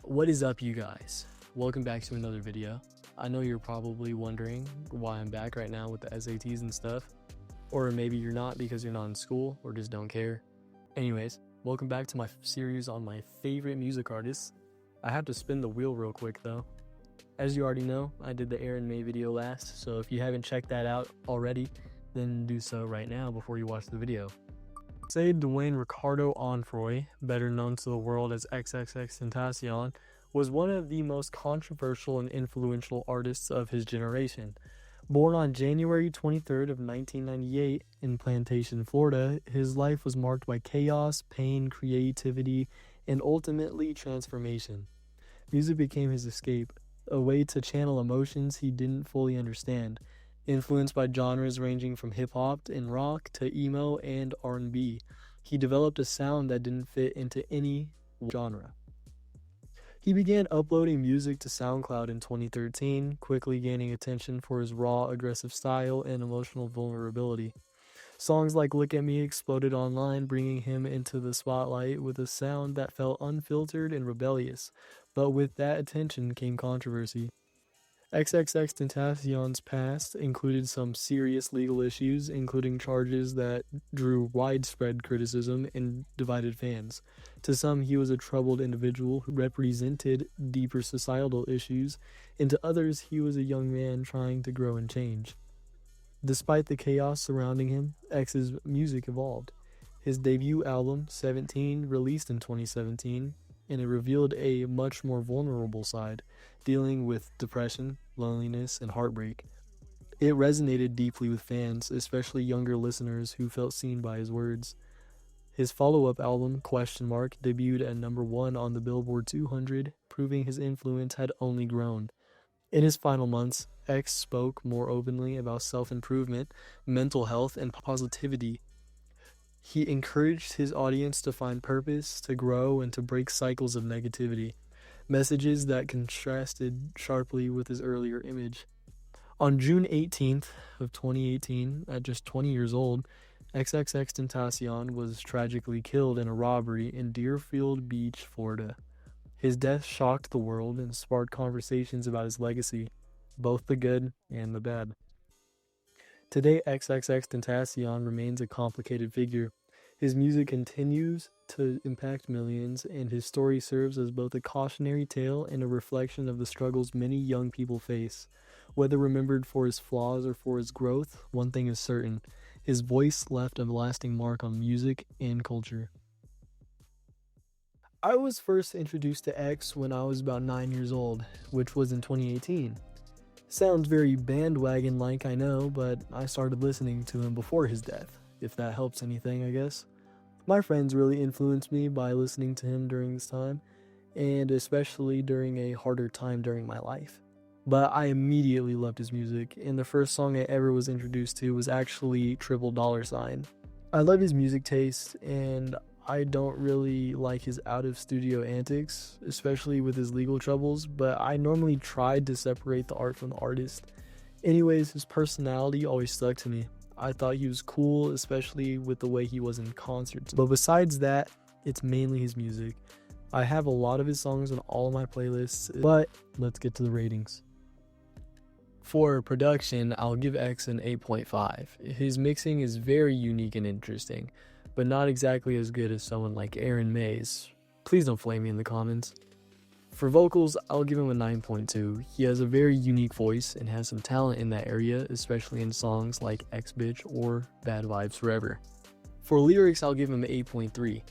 What is up, you guys? Welcome back to another video. I know you're probably wondering why I'm back right now with the SATs and stuff, or maybe you're not because you're not in school or just don't care. Anyways, welcome back to my series on my favorite music artists. I have to spin the wheel real quick though. As you already know, I did the Aaron May video last, so if you haven't checked that out already, then do so right now before you watch the video. Say Dwayne Ricardo Onfroy, better known to the world as XXXTENTACION, was one of the most controversial and influential artists of his generation. Born on January 23rd of 1998 in Plantation, Florida, his life was marked by chaos, pain, creativity, and ultimately transformation. Music became his escape, a way to channel emotions he didn't fully understand. Influenced by genres ranging from hip-hop and rock to emo and R&B, he developed a sound that didn't fit into any genre. He began uploading music to SoundCloud in 2013, quickly gaining attention for his raw, aggressive style and emotional vulnerability. Songs like Look at Me exploded online, bringing him into the spotlight with a sound that felt unfiltered and rebellious, but with that attention came controversy. XXXTentacion's past included some serious legal issues, including charges that drew widespread criticism and divided fans. To some, he was a troubled individual who represented deeper societal issues, and to others, he was a young man trying to grow and change. Despite the chaos surrounding him, X's music evolved. His debut album, 17, released in 2017, and it revealed a much more vulnerable side, dealing with depression, loneliness, and heartbreak. It resonated deeply with fans, especially younger listeners who felt seen by his words. His follow-up album, debuted at number 1 on the Billboard 200, proving his influence had only grown. In his final months, X spoke more openly about self-improvement, mental health, and positivity. He encouraged his audience to find purpose, to grow, and to break cycles of negativity, messages that contrasted sharply with his earlier image. On June 18th of 2018, at just 20 years old, XXXTentacion was tragically killed in a robbery in Deerfield Beach, Florida. His death shocked the world and sparked conversations about his legacy, both the good and the bad. Today, XXXTentacion remains a complicated figure. His music continues to impact millions, and his story serves as both a cautionary tale and a reflection of the struggles many young people face. Whether remembered for his flaws or for his growth, one thing is certain: his voice left a lasting mark on music and culture. I was first introduced to X when I was about 9 years old, which was in 2018. Sounds very bandwagon-like, I know, but I started listening to him before his death, if that helps anything, I guess. My friends really influenced me by listening to him during this time, and especially during a harder time during my life. But I immediately loved his music, and the first song I ever was introduced to was actually $$. I love his music taste, and I don't really like his out-of-studio antics, especially with his legal troubles, but I normally tried to separate the art from the artist. Anyways, his personality always stuck to me. I thought he was cool, especially with the way he was in concerts. But besides that, it's mainly his music. I have a lot of his songs on all of my playlists, but let's get to the ratings. For production, I'll give X an 8.5. His mixing is very unique and interesting, but not exactly as good as someone like Aaron May's. Please don't flame me in the comments. For vocals, I'll give him a 9.2. He has a very unique voice and has some talent in that area, especially in songs like X-Bitch or Bad Vibes Forever. For lyrics, I'll give him an 8.3.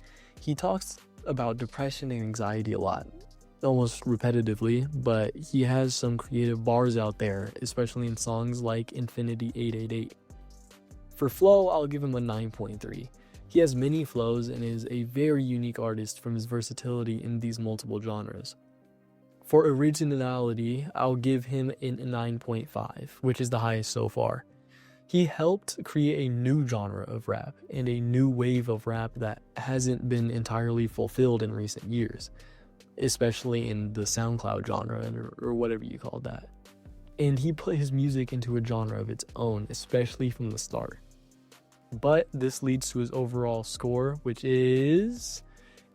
He talks about depression and anxiety a lot, almost repetitively, but he has some creative bars out there, especially in songs like Infinity 888. For flow, I'll give him a 9.3. He has many flows and is a very unique artist from his versatility in these multiple genres. For originality, I'll give him a 9.5, which is the highest so far. He helped create a new genre of rap and a new wave of rap that hasn't been entirely fulfilled in recent years, especially in the SoundCloud genre or whatever you call that. And he put his music into a genre of its own, especially from the start. But this leads to his overall score, which is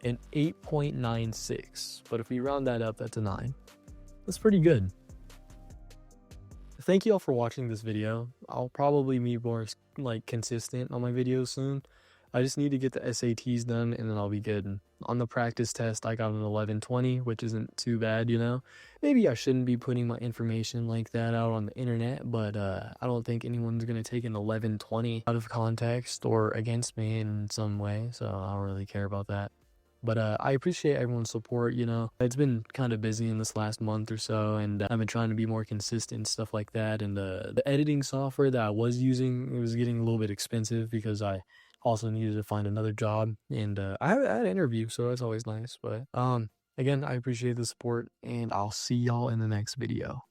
an 8.96. But if we round that up, that's a 9. That's pretty good. Thank you all for watching this video. I'll probably be more like consistent on my videos soon. I just need to get the SATs done and then I'll be good. On the practice test, I got an 1120, which isn't too bad, you know. Maybe I shouldn't be putting my information like that out on the internet, but I don't think anyone's going to take an 1120 out of context or against me in some way, so I don't really care about that. But I appreciate everyone's support, you know. It's been kind of busy in this last month or so, and I've been trying to be more consistent, stuff like that. And the editing software that I was using, it was getting a little bit expensive because I also needed to find another job. And I had an interview, so that's always nice. But again, I appreciate the support, and I'll see y'all in the next video.